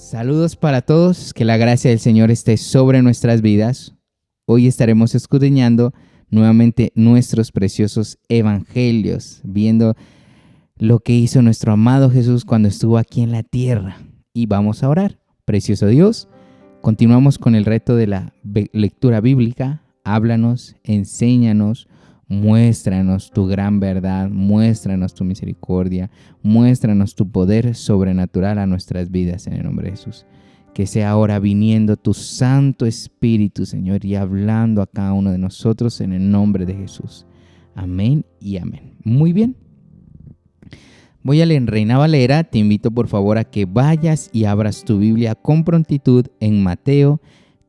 Saludos para todos, que la gracia del Señor esté sobre nuestras vidas. Hoy estaremos escudriñando nuevamente nuestros preciosos evangelios, viendo lo que hizo nuestro amado Jesús cuando estuvo aquí en la tierra. Y vamos a orar. Precioso Dios, continuamos con el reto de la lectura bíblica. Háblanos, enséñanos, muéstranos tu gran verdad, muéstranos tu misericordia, muéstranos tu poder sobrenatural a nuestras vidas en el nombre de Jesús. Que sea ahora viniendo tu Santo Espíritu, Señor, y hablando a cada uno de nosotros en el nombre de Jesús. Amén y amén. Muy bien. Voy a leer en Reina Valera. Te invito por favor a que vayas y abras tu Biblia con prontitud en Mateo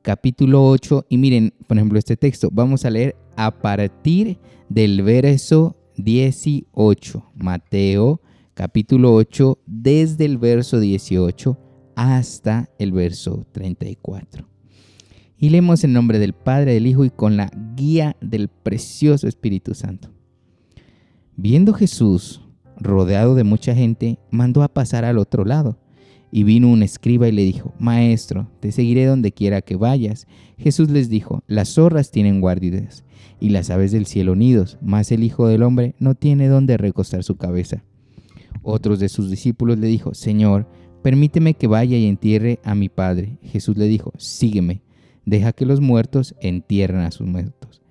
capítulo 8. Y miren, por ejemplo, este texto. Vamos a leer a partir del verso 18. Mateo capítulo 8, desde el verso 18 hasta el verso 34. Y leemos en nombre del Padre, del Hijo y con la guía del precioso Espíritu Santo. Viendo Jesús rodeado de mucha gente, mandó a pasar al otro lado. Y vino un escriba y le dijo: Maestro, te seguiré donde quiera que vayas. Jesús les dijo: Las zorras tienen guaridas y las aves del cielo nidos, mas el Hijo del Hombre no tiene donde recostar su cabeza. Otros de sus discípulos le dijo: Señor, permíteme que vaya y entierre a mi padre. Jesús le dijo: Sígueme, deja que los muertos entierren a sus muertos.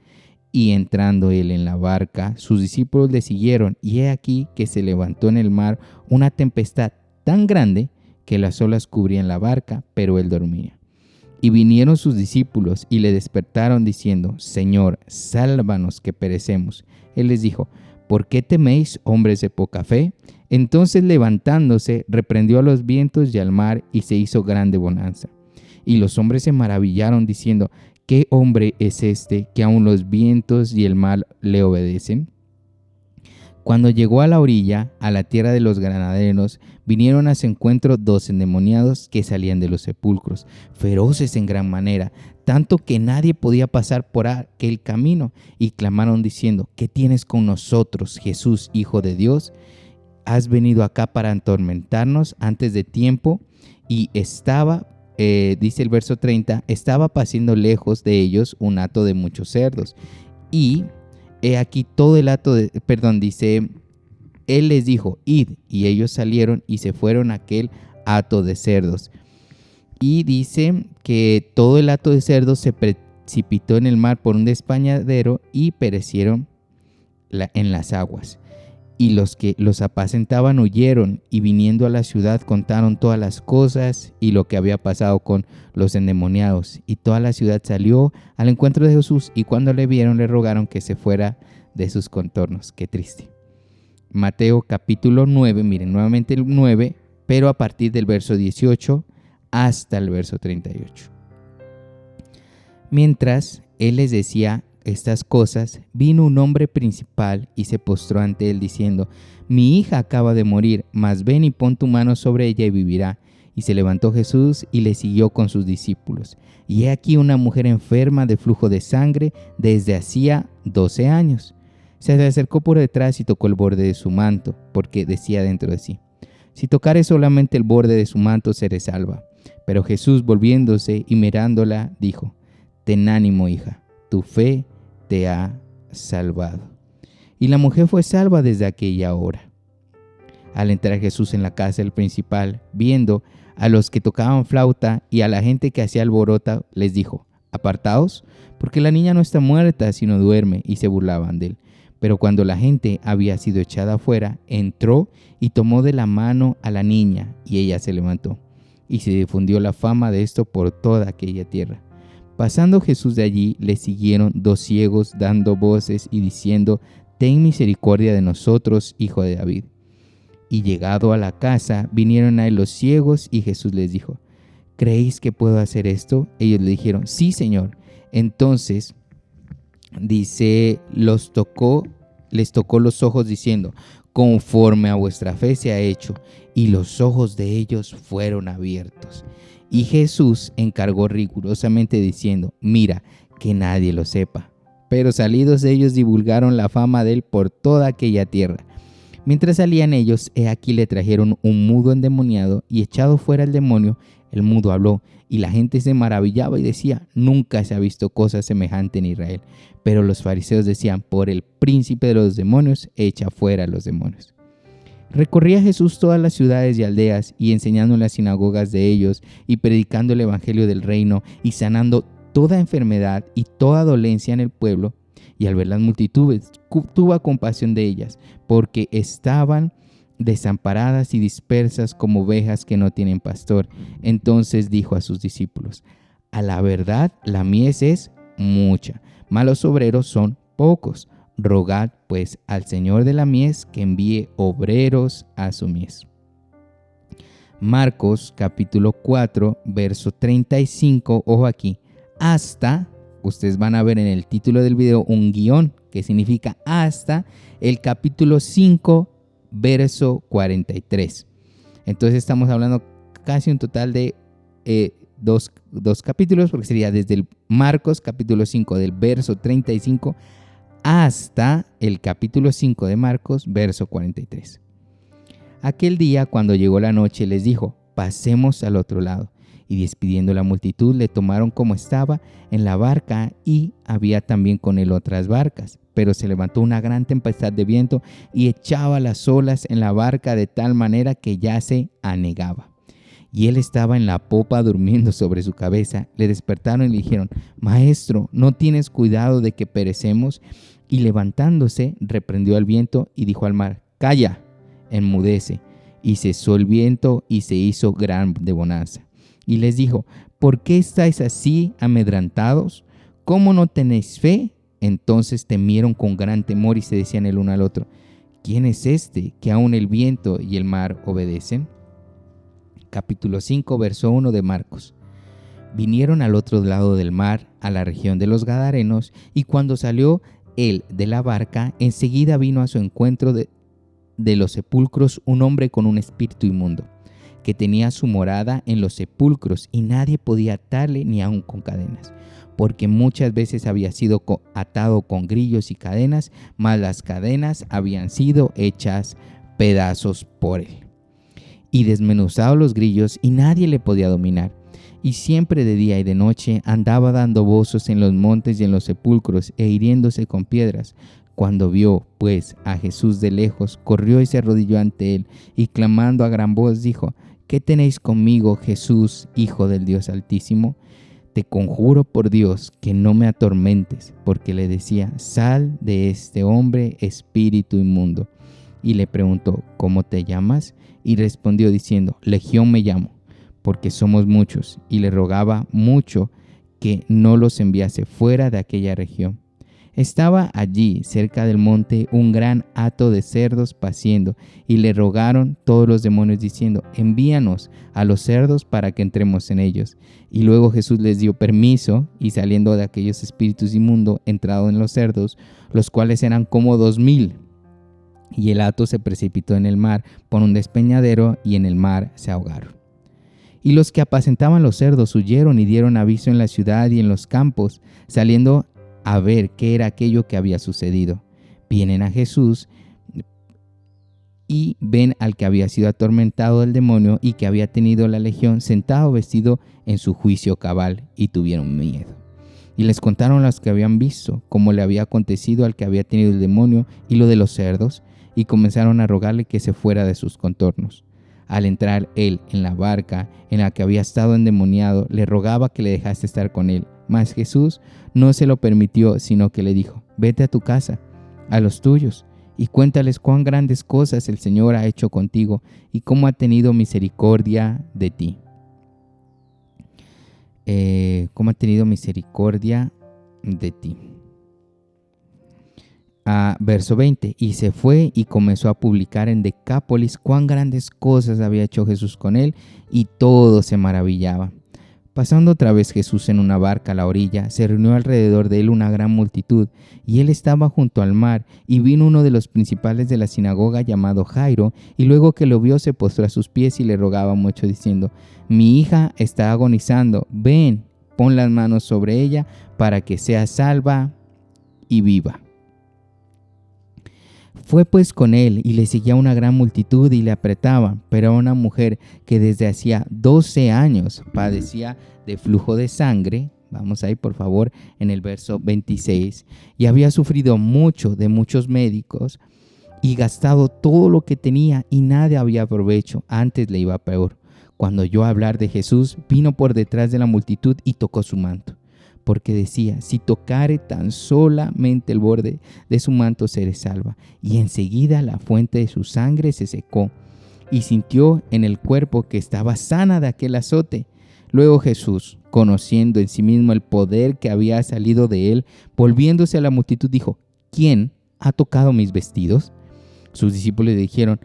Y entrando él en la barca, sus discípulos le siguieron, y he aquí que se levantó en el mar una tempestad tan grande que las olas cubrían la barca, pero él dormía. Y vinieron sus discípulos y le despertaron diciendo: Señor, sálvanos que perecemos. Él les dijo: ¿Por qué teméis, hombres de poca fe? Entonces levantándose, reprendió a los vientos y al mar, y se hizo grande bonanza. Y los hombres se maravillaron diciendo: ¿Qué hombre es este que aun los vientos y el mar le obedecen? Cuando llegó a la orilla, a la tierra de los ganaderos, vinieron a su encuentro 2 endemoniados que salían de los sepulcros, feroces en gran manera, tanto que nadie podía pasar por aquel camino, y clamaron diciendo: ¿Qué tienes con nosotros, Jesús, Hijo de Dios? ¿Has venido acá para atormentarnos antes de tiempo? Y dice el verso 30, estaba pasando lejos de ellos un hato de muchos cerdos. Y he aquí todo el hato dice, él les dijo: id, y ellos salieron y se fueron a aquel hato de cerdos. Y dice que todo el hato de cerdos se precipitó en el mar por un despeñadero y perecieron en las aguas. Y los que los apacentaban huyeron, y viniendo a la ciudad contaron todas las cosas y lo que había pasado con los endemoniados. Y toda la ciudad salió al encuentro de Jesús, y cuando le vieron le rogaron que se fuera de sus contornos. Qué triste. Mateo capítulo 9, miren nuevamente el 9, pero a partir del verso 18 hasta el verso 38. Mientras él les decía estas cosas, vino un hombre principal y se postró ante él diciendo: Mi hija acaba de morir, mas ven y pon tu mano sobre ella y vivirá. Y se levantó Jesús y le siguió con sus discípulos. Y he aquí una mujer enferma de flujo de sangre desde hacía 12 años. Se le acercó por detrás y tocó el borde de su manto, porque decía dentro de sí: Si tocare solamente el borde de su manto, seré salva. Pero Jesús, volviéndose y mirándola, dijo: Ten ánimo, hija, tu fe te ha salvado. Y la mujer fue salva desde aquella hora. Al entrar Jesús en la casa del principal, viendo a los que tocaban flauta y a la gente que hacía alboroto, les dijo: Apartaos, porque la niña no está muerta, sino duerme. Y se burlaban de él. Pero cuando la gente había sido echada afuera, entró y tomó de la mano a la niña, y ella se levantó. Y se difundió la fama de esto por toda aquella tierra. Pasando Jesús de allí, le siguieron 2 ciegos dando voces y diciendo: Ten misericordia de nosotros, Hijo de David. Y llegado a la casa, vinieron a él los ciegos, y Jesús les dijo: ¿Creéis que puedo hacer esto? Ellos le dijeron: Sí, Señor. Entonces, dice, les tocó los ojos diciendo: Conforme a vuestra fe se ha hecho. Y los ojos de ellos fueron abiertos. Y Jesús encargó rigurosamente diciendo: Mira, que nadie lo sepa. Pero salidos ellos divulgaron la fama de él por toda aquella tierra. Mientras salían ellos, he aquí le trajeron un mudo endemoniado, y echado fuera el demonio, el mudo habló, y la gente se maravillaba y decía, nunca se ha visto cosa semejante en Israel. Pero los fariseos decían, por el príncipe de los demonios, echa fuera a los demonios. Recorría Jesús todas las ciudades y aldeas, y enseñando en las sinagogas de ellos, y predicando el evangelio del reino, y sanando toda enfermedad y toda dolencia en el pueblo. Y al ver las multitudes, tuvo compasión de ellas, porque estaban desamparadas y dispersas como ovejas que no tienen pastor. Entonces dijo a sus discípulos, a la verdad la mies es mucha, mas los obreros son pocos. Rogad pues al Señor de la mies que envíe obreros a su mies. Marcos capítulo 4, verso 35, ojo aquí, hasta, ustedes van a ver en el título del video un guión que significa hasta el capítulo 5, verso 43. Entonces estamos hablando casi un total de dos capítulos, porque sería desde el Marcos capítulo 5 del verso 35 hasta el capítulo 5 de Marcos, verso 43. Aquel día, cuando llegó la noche, les dijo, pasemos al otro lado. Y despidiendo la multitud, le tomaron como estaba en la barca, y había también con él otras barcas. Pero se levantó una gran tempestad de viento y echaba las olas en la barca de tal manera que ya se anegaba. Y él estaba en la popa durmiendo sobre su cabeza. Le despertaron y le dijeron, Maestro, ¿no tienes cuidado de que perecemos? Y levantándose, reprendió al viento y dijo al mar, Calla, enmudece. Y cesó el viento y se hizo gran bonanza. Y les dijo, ¿por qué estáis así amedrentados? ¿Cómo no tenéis fe? Entonces temieron con gran temor y se decían el uno al otro, ¿quién es este que aun el viento y el mar obedecen? Capítulo 5, verso 1 de Marcos. Vinieron al otro lado del mar, a la región de los Gadarenos, y cuando salió él de la barca, enseguida vino a su encuentro de los sepulcros un hombre con un espíritu inmundo, que tenía su morada en los sepulcros, y nadie podía atarle ni aun con cadenas, porque muchas veces había sido atado con grillos y cadenas, mas las cadenas habían sido hechas pedazos por él. Y desmenuzado los grillos, y nadie le podía dominar. Y siempre de día y de noche andaba dando bozos en los montes y en los sepulcros, e hiriéndose con piedras. Cuando vio, pues, a Jesús de lejos, corrió y se arrodilló ante él, y clamando a gran voz dijo, ¿qué tenéis conmigo, Jesús, Hijo del Dios Altísimo? Te conjuro por Dios que no me atormentes, porque le decía, sal de este hombre, espíritu inmundo. Y le preguntó, ¿cómo te llamas? Y respondió diciendo, Legión me llamo, porque somos muchos. Y le rogaba mucho que no los enviase fuera de aquella región. Estaba allí, cerca del monte, un gran hato de cerdos paciendo, y le rogaron todos los demonios diciendo, envíanos a los cerdos para que entremos en ellos. Y luego Jesús les dio permiso, y saliendo de aquellos espíritus inmundos, entrado en los cerdos, los cuales eran como 2000. Y el hato se precipitó en el mar por un despeñadero, y en el mar se ahogaron. Y los que apacentaban los cerdos huyeron y dieron aviso en la ciudad y en los campos, saliendo a ver qué era aquello que había sucedido. Vienen a Jesús y ven al que había sido atormentado del demonio y que había tenido la legión sentado vestido en su juicio cabal, y tuvieron miedo. Y les contaron los que habían visto cómo le había acontecido al que había tenido el demonio y lo de los cerdos, y comenzaron a rogarle que se fuera de sus contornos. Al entrar él en la barca en la que había estado endemoniado, le rogaba que le dejase estar con él. Mas Jesús no se lo permitió, sino que le dijo, vete a tu casa, a los tuyos, y cuéntales cuán grandes cosas el Señor ha hecho contigo, y cómo ha tenido misericordia de ti. Cómo ha tenido misericordia de ti. Verso 20, y se fue y comenzó a publicar en Decápolis cuán grandes cosas había hecho Jesús con él, y todos se maravillaban. Pasando otra vez Jesús en una barca a la orilla, se reunió alrededor de él una gran multitud, y él estaba junto al mar, y vino uno de los principales de la sinagoga llamado Jairo, y luego que lo vio se postró a sus pies y le rogaba mucho diciendo, mi hija está agonizando, ven, pon las manos sobre ella para que sea salva y viva. Fue pues con él y le seguía una gran multitud y le apretaban, pero era una mujer que desde hacía 12 años padecía de flujo de sangre. Vamos ahí por favor en el verso 26. Y había sufrido mucho de muchos médicos y gastado todo lo que tenía y nada había provecho, antes le iba peor. Cuando oyó hablar de Jesús, vino por detrás de la multitud y tocó su manto, porque decía: si tocare tan solamente el borde de su manto, seré salva. Y enseguida la fuente de su sangre se secó, y sintió en el cuerpo que estaba sana de aquel azote. Luego Jesús, conociendo en sí mismo el poder que había salido de él, volviéndose a la multitud, dijo: ¿quién ha tocado mis vestidos? Sus discípulos le dijeron: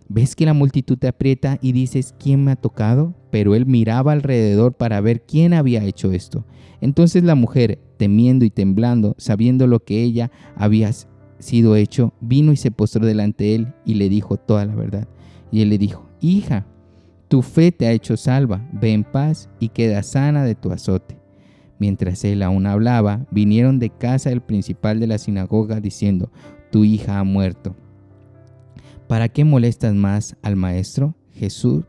¿ves que la multitud te aprieta y dices: ¿quién me ha tocado? Pero él miraba alrededor para ver quién había hecho esto. Entonces la mujer, temiendo y temblando, sabiendo lo que ella había sido hecho, vino y se postró delante de él y le dijo toda la verdad. Y él le dijo: hija, tu fe te ha hecho salva, ve en paz y queda sana de tu azote. Mientras él aún hablaba, vinieron de casa del principal de la sinagoga diciendo: tu hija ha muerto. ¿Para qué molestas más al maestro?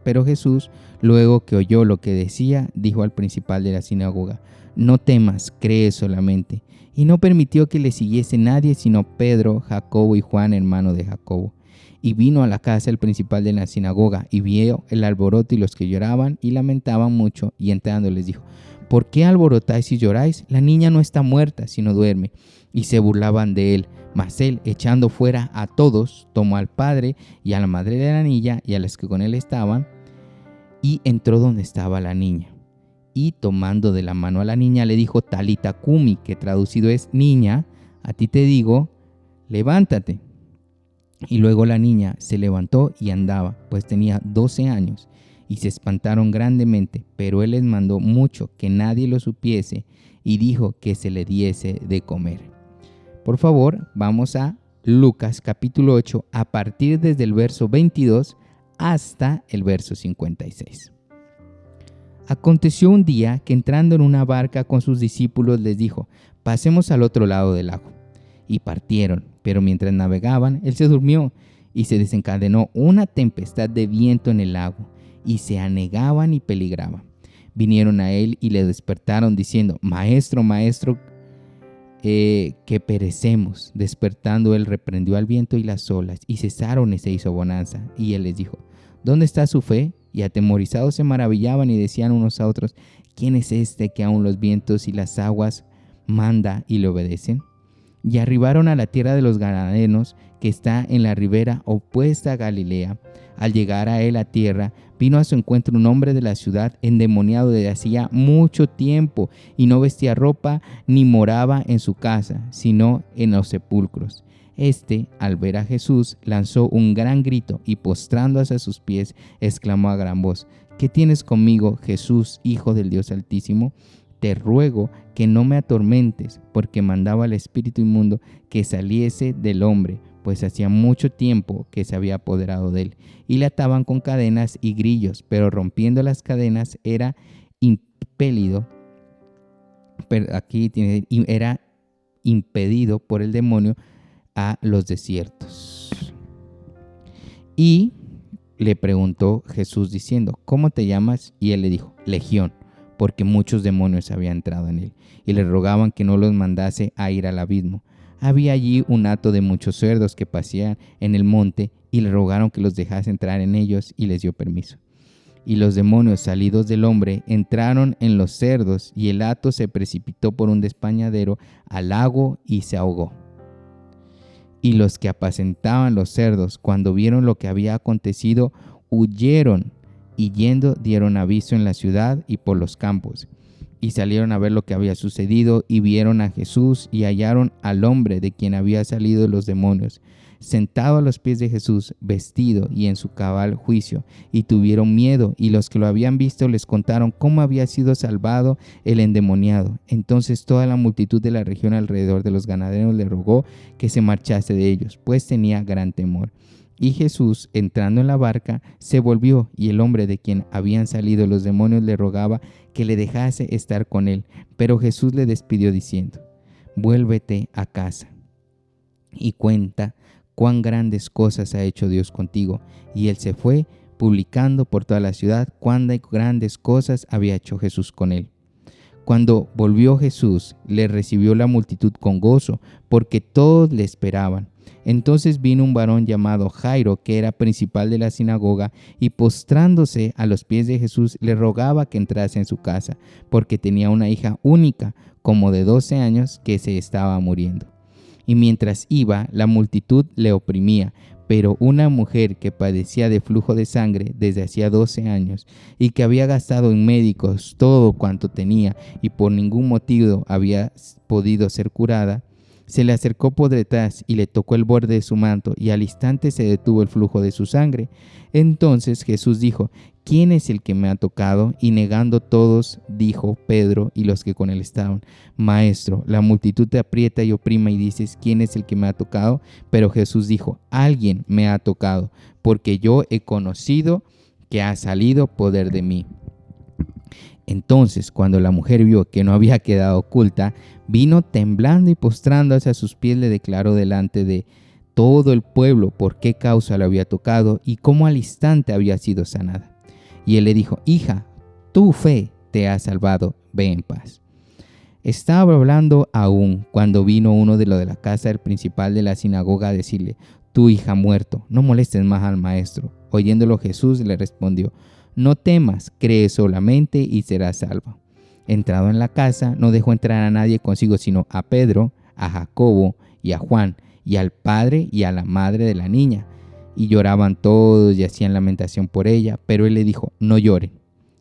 Pero Jesús, luego que oyó lo que decía, dijo al principal de la sinagoga: no temas, cree solamente. Y no permitió que le siguiese nadie sino Pedro, Jacobo y Juan, hermano de Jacobo. Y vino a la casa el principal de la sinagoga y vio el alboroto y los que lloraban y lamentaban mucho, y entrando les dijo: ¿por qué alborotáis y lloráis? La niña no está muerta, sino duerme. Y se burlaban de él. Mas él, echando fuera a todos, tomó al padre y a la madre de la niña y a las que con él estaban, y entró donde estaba la niña. Y tomando de la mano a la niña, le dijo: Talita cumi, que traducido es: niña, a ti te digo, levántate. Y luego la niña se levantó y andaba, pues tenía 12 años, y se espantaron grandemente, pero él les mandó mucho que nadie lo supiese, y dijo que se le diese de comer. Por favor, vamos a Lucas capítulo 8, a partir desde el verso 22 hasta el verso 56. Aconteció un día que, entrando en una barca con sus discípulos, les dijo: pasemos al otro lado del lago. Y partieron, pero mientras navegaban, él se durmió, y se desencadenó una tempestad de viento en el lago, y se anegaban y peligraban. Vinieron a él y le despertaron diciendo: Maestro, maestro, que perecemos. Despertando él, reprendió al viento y las olas, y cesaron y se hizo bonanza. Y él les dijo: ¿dónde está su fe? Y atemorizados se maravillaban y decían unos a otros: ¿quién es este que aun los vientos y las aguas manda y le obedecen? Y arribaron a la tierra de los Gadarenos, que está en la ribera opuesta a Galilea. Al llegar a él a tierra, vino a su encuentro un hombre de la ciudad, endemoniado desde hacía mucho tiempo, y no vestía ropa ni moraba en su casa, sino en los sepulcros. Este, al ver a Jesús, lanzó un gran grito y, postrándose a sus pies, exclamó a gran voz: ¿qué tienes conmigo, Jesús, Hijo del Dios Altísimo? Te ruego que no me atormentes, porque mandaba al espíritu inmundo que saliese del hombre, pues hacía mucho tiempo que se había apoderado de él, y le ataban con cadenas y grillos, pero rompiendo las cadenas era impelido, era impedido por el demonio a los desiertos. Y le preguntó Jesús diciendo: ¿cómo te llamas? Y él le dijo: Legión, porque muchos demonios habían entrado en él, y le rogaban que no los mandase a ir al abismo. Había allí un hato de muchos cerdos que paseaban en el monte, y le rogaron que los dejase entrar en ellos, y les dio permiso. Y los demonios, salidos del hombre, entraron en los cerdos, y el hato se precipitó por un despeñadero al lago y se ahogó. Y los que apacentaban los cerdos, cuando vieron lo que había acontecido, huyeron, y yendo dieron aviso en la ciudad y por los campos. Y salieron a ver lo que había sucedido, y vieron a Jesús, y hallaron al hombre de quien había salido los demonios, sentado a los pies de Jesús, vestido y en su cabal juicio, y tuvieron miedo, y los que lo habían visto les contaron cómo había sido salvado el endemoniado. Entonces toda la multitud de la región alrededor de los ganaderos le rogó que se marchase de ellos, pues tenía gran temor. Y Jesús, entrando en la barca, se volvió, y el hombre de quien habían salido los demonios le rogaba que le dejase estar con él. Pero Jesús le despidió diciendo: vuélvete a casa y cuenta cuán grandes cosas ha hecho Dios contigo. Y él se fue, publicando por toda la ciudad cuán grandes cosas había hecho Jesús con él. Cuando volvió Jesús, le recibió la multitud con gozo, porque todos le esperaban. Entonces vino un varón llamado Jairo, que era principal de la sinagoga, y postrándose a los pies de Jesús, le rogaba que entrase en su casa, porque tenía una hija única, como de 12 años, que se estaba muriendo. Y mientras iba, la multitud le oprimía, pero una mujer que padecía de flujo de sangre desde hacía 12 años y que había gastado en médicos todo cuanto tenía y por ningún motivo había podido ser curada, se le acercó por detrás y le tocó el borde de su manto, y al instante se detuvo el flujo de su sangre. Entonces Jesús dijo: ¿Quién es el que me ha tocado? Y negando todos, dijo Pedro y los que con él estaban: Maestro, la multitud te aprieta y oprime y dices: ¿Quién es el que me ha tocado? Pero Jesús dijo: Alguien me ha tocado, porque yo he conocido que ha salido poder de mí. Entonces, cuando la mujer vio que no había quedado oculta, vino temblando y postrándose a sus pies, le declaró delante de todo el pueblo por qué causa le había tocado y cómo al instante había sido sanada. Y él le dijo: Hija, tu fe te ha salvado, ve en paz. Estaba hablando aún cuando vino uno de los de la casa del principal de la sinagoga a decirle: Tu hija ha muerto, no molestes más al maestro. Oyéndolo, Jesús le respondió: No temas, cree solamente y serás salvo. Entrado en la casa, no dejó entrar a nadie consigo, sino a Pedro, a Jacobo y a Juan, y al padre y a la madre de la niña. Y lloraban todos y hacían lamentación por ella, pero él le dijo: No lloren,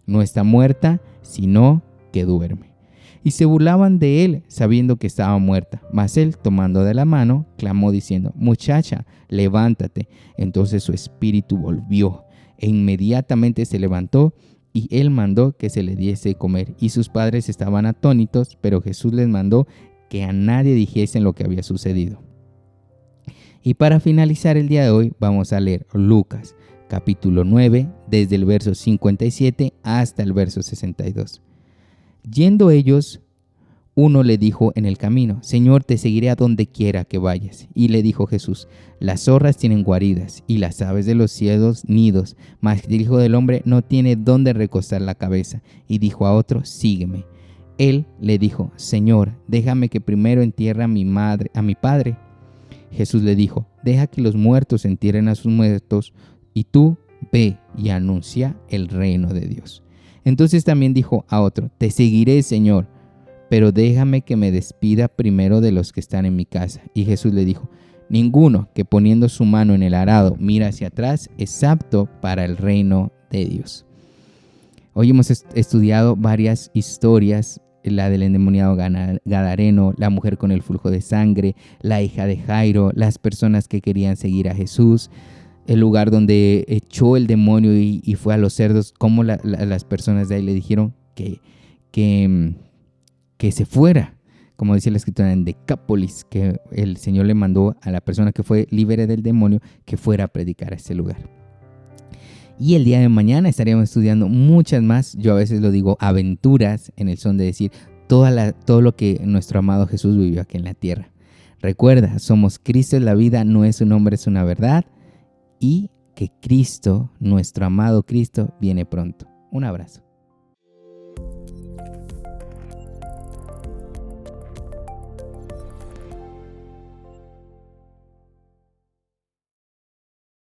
no está muerta, sino que duerme. Y se burlaban de él, sabiendo que estaba muerta. Mas él, tomando de la mano, clamó diciendo: Muchacha, levántate. Entonces su espíritu volvió, e inmediatamente se levantó, y él mandó que se le diese de comer. Y sus padres estaban atónitos, pero Jesús les mandó que a nadie dijesen lo que había sucedido. Y para finalizar el día de hoy, vamos a leer Lucas, capítulo 9, desde el verso 57 hasta el verso 62. Yendo ellos, uno le dijo en el camino: Señor, te seguiré a donde quiera que vayas. Y le dijo Jesús: Las zorras tienen guaridas y las aves de los cielos nidos, mas el Hijo del Hombre no tiene dónde recostar la cabeza. Y dijo a otro: Sígueme. Él le dijo: Señor, déjame que primero entierre a mi padre. Jesús le dijo: Deja que los muertos entierren a sus muertos, y tú ve y anuncia el reino de Dios. Entonces también dijo a otro: Te seguiré, Señor, pero déjame que me despida primero de los que están en mi casa. Y Jesús le dijo: Ninguno que poniendo su mano en el arado mira hacia atrás es apto para el reino de Dios. Hoy hemos estudiado varias historias: la del endemoniado gadareno, la mujer con el flujo de sangre, la hija de Jairo, las personas que querían seguir a Jesús, el lugar donde echó el demonio y fue a los cerdos, cómo las personas de ahí le dijeron que se fuera, como dice la escritura en Decápolis, que el Señor le mandó a la persona que fue libre del demonio que fuera a predicar a ese lugar. Y el día de mañana estaremos estudiando muchas más, yo a veces lo digo, aventuras, en el son de decir todo lo que nuestro amado Jesús vivió aquí en la tierra. Recuerda, somos Cristo en la vida, no es un hombre, es una verdad, y que Cristo, nuestro amado Cristo, viene pronto. Un abrazo.